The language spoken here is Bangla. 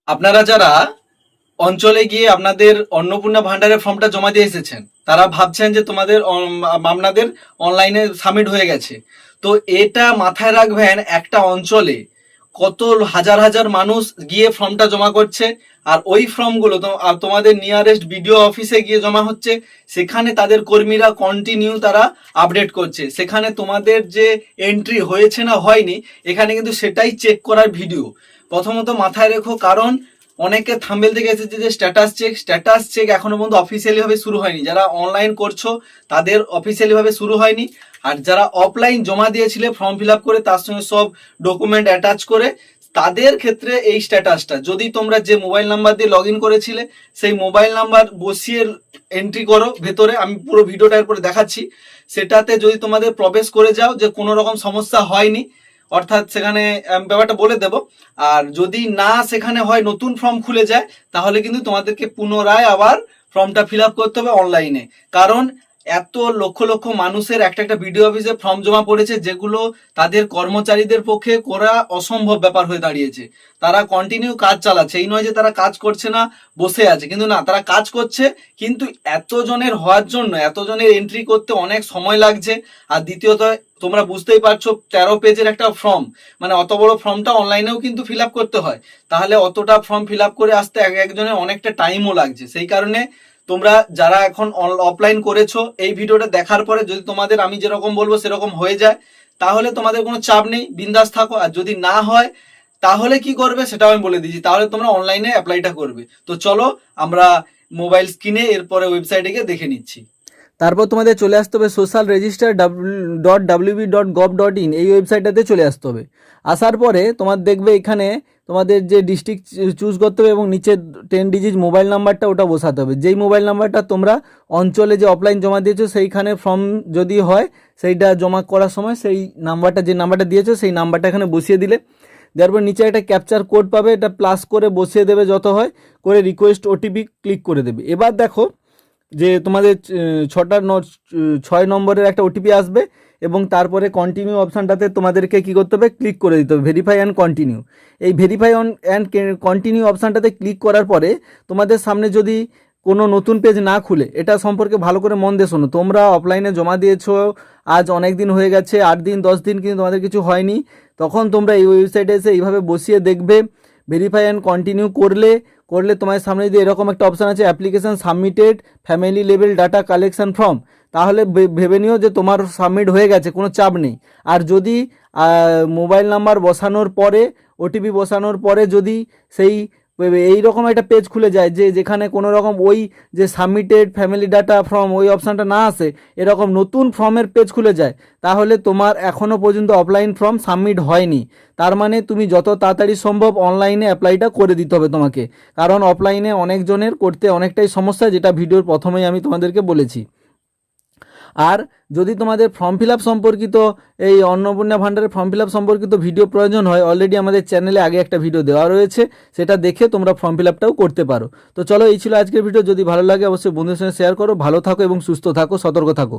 আপনারা যারা অঞ্চলে গিয়ে আপনাদের অন্নপূর্ণা ভান্ডারের ফর্মটা জমা দিয়ে এসেছেন, তারা ভাবছেন যে আপনাদের অনলাইনে সাবমিট হয়ে গেছে। তো এটা মাথায় রাখবেন, একটা অঞ্চলে কত হাজার হাজার মানুষ গিয়ে ফর্মটা জমা করছে, আর ওই ফর্মগুলো তোমাদের নিয়ারেস্ট বিডিও অফিসে গিয়ে জমা হচ্ছে। সেখানে তাদের কর্মীরা কন্টিনিউ তারা আপডেট করছে। সেখানে তোমাদের যে এন্ট্রি হয়েছে না হয়নি, এখানে কিন্তু সেটাই চেক করার ভিডিও। প্রথমত মাথায় রেখো, কারণ অনেকে থাম্বেল থেকে এসেছে যে স্ট্যাটাস চেক এখনো পর্যন্ত অফিসিয়ালি ভাবে শুরু হয়নি। যারা অনলাইন করছো তাদের অফিসিয়ালি ভাবে শুরু হয়নি, আর যারা অফলাইন জমা দিয়েছিলে ফর্ম ফিল আপ করে তার সঙ্গে সব ডকুমেন্ট অ্যাটাচ করে, তাদের ক্ষেত্রে এই স্ট্যাটাসটা যদি তোমরা যে মোবাইল নাম্বার দিয়ে লগ ইন করেছিলে সেই মোবাইল নাম্বার বসিয়ে এন্ট্রি করো ভেতরে, আমি পুরো ভিডিওটা এরপরে দেখাচ্ছি। সেটাতে যদি তোমাদের প্রবেশ করে যাও যে কোনো রকম সমস্যা হয়নি, অর্থাৎ সেখানে ব্যাপারটা বলে দেব। আর যদি না সেখানে হয় নতুন ফর্ম খুলে যায়, তাহলে কিন্তু তোমাদেরকে পুনরায় আবার ফর্মটা ফিল আপ করতে হবে অনলাইনে। কারণ এত লক্ষ লক্ষ মানুষের একটা একটা বিডিও অফিসে ফর্ম জমা পড়েছে, যেগুলো তাদের কর্মচারীদের পক্ষে করা অসম্ভব ব্যাপার হয়ে দাঁড়িয়েছে। তারা কন্টিনিউ কাজ চালাচ্ছে, এই নয় যে তারা কাজ করছে না বসে আছে, কিন্তু না, তারা কাজ করছে, কিন্তু এতজনের হওয়ার জন্য এতজনের এন্ট্রি করতে অনেক সময় লাগছে। আর দ্বিতীয়ত তোমরা বুঝতেই পারছো 13 পেজের একটা ফর্ম, মানে অত বড় ফর্মটা অনলাইনেও কিন্তু ফিল আপ করতে হয়। তাহলে অতটা ফর্ম ফিল আপ করে আসতে একজনের অনেকটা টাইমও লাগছে। সেই কারণে তোমরা যারা এখন অফলাইন করেছো, এই ভিডিওটা দেখার পরে যদি তোমাদের আমি যেরকম বলবো সেরকম হয়ে যায়, তাহলে তোমাদের কোনো চাপ নেই, বিন্দাস থাকো। আর যদি না হয় তাহলে কি করবে সেটাও আমি বলে দিচ্ছি, তাহলে তোমরা অনলাইনে অ্যাপ্লাইটা করবে। তো চলো আমরা মোবাইল স্ক্রিনে এরপরে ওয়েবসাইটে গিয়ে দেখে নিচ্ছি। তারপর তোমাদের চলে আসতে হবে social.register.wb.gov.in, এই ওয়েবসাইটটাতে চলে আসতে হবে। আসার পরে তোমার দেখবে এখানে তোমাদের যে ডিস্ট্রিক্ট চুজ করতে হবে এবং নিচে 10 ডিজিট মোবাইল নাম্বারটা ওটা বসাতে হবে। যেই মোবাইল নাম্বারটা তোমরা অঞ্চলে যে অফলাইন জমা দিয়েছো সেইখানে ফর্ম যদি হয় সেইটা জমা করার সময় সেই নাম্বারটা, যে নাম্বারটা দিয়েছো সেই নাম্বারটা এখানে বসিয়ে দিলে, তারপর নিচে একটা ক্যাপচার কোড পাবে, এটা প্লাস করে বসিয়ে দেবে যত হয় করে, রিকোয়েস্ট ওটিপি ক্লিক করে দেবে। এবার দেখো যে তোমাদের 6 নম্বরের একটা ওটিপি আসবে এবং তারপরে কন্টিনিউ অপশানটাতে তোমাদেরকে কী করতে হবে, ক্লিক করে দিতে হবে, ভেরিফাই অ্যান্ড কন্টিনিউ। এই ভেরিফাই অ্যান্ড কন্টিনিউ অপশানটাতে ক্লিক করার পরে তোমাদের সামনে যদি কোনো নতুন পেজ না খুলে, এটা সম্পর্কে ভালো করে মন দিয়ে শোনো। তোমরা অফলাইনে জমা দিয়েছো, আজ অনেক দিন হয়ে গেছে, 8 দিন 10 দিন, কিন্তু তোমাদের কিছু হয়নি, তখন তোমরা এই ওয়েবসাইটে এসে এইভাবে বসিয়ে দেখবে। ভেরিফাই অ্যান্ড কন্টিনিউ করলে তোমার সামনে যদি এরকম একটা অপশান আছে, application submitted family level data collection form, তাহলে ভেবে নিও যে তোমার সাবমিট হয়ে গেছে, কোনো চাপ নেই। আর যদি মোবাইল নাম্বার বসানোর পরে, ওটিপি বসানোর পরে যদি সেই এইরকম একটা পেজ খুলে যায় যে যেখানে কোনো রকম ওই যে সাবমিটেড ফ্যামিলি ডাটা ফর্ম ওই অপশানটা না আসে, এরকম নতুন ফর্মের পেজ খুলে যায়, তাহলে তোমার এখনও পর্যন্ত অফলাইন ফর্ম সাবমিট হয়নি। তার মানে তুমি যত তাড়াতাড়ি সম্ভব অনলাইনে অ্যাপ্লাইটা করে দিতে হবে তোমাকে, কারণ অফলাইনে অনেকজনের করতে অনেকটাই সমস্যা, যেটা ভিডিওর প্রথমেই আমি তোমাদেরকে বলেছি। আর যদি তোমাদের ফর্ম ফিল আপ সম্পর্কিত, এই অন্নপূর্ণা ভান্ডারের ফর্ম ফিল আপ সম্পর্কিত ভিডিও প্রয়োজন হয়, অলরেডি আমাদের চ্যানেলে আগে একটা ভিডিও দেওয়া রয়েছে, সেটা দেখে তোমরা ফর্ম ফিল আপটাও করতে পারো। তো চলো, এই ছিল আজকের ভিডিও। যদি ভালো লাগে অবশ্যই বন্ধুদের সঙ্গে শেয়ার করো। ভালো থাকো এবং সুস্থ থাকো, সতর্ক থাকো।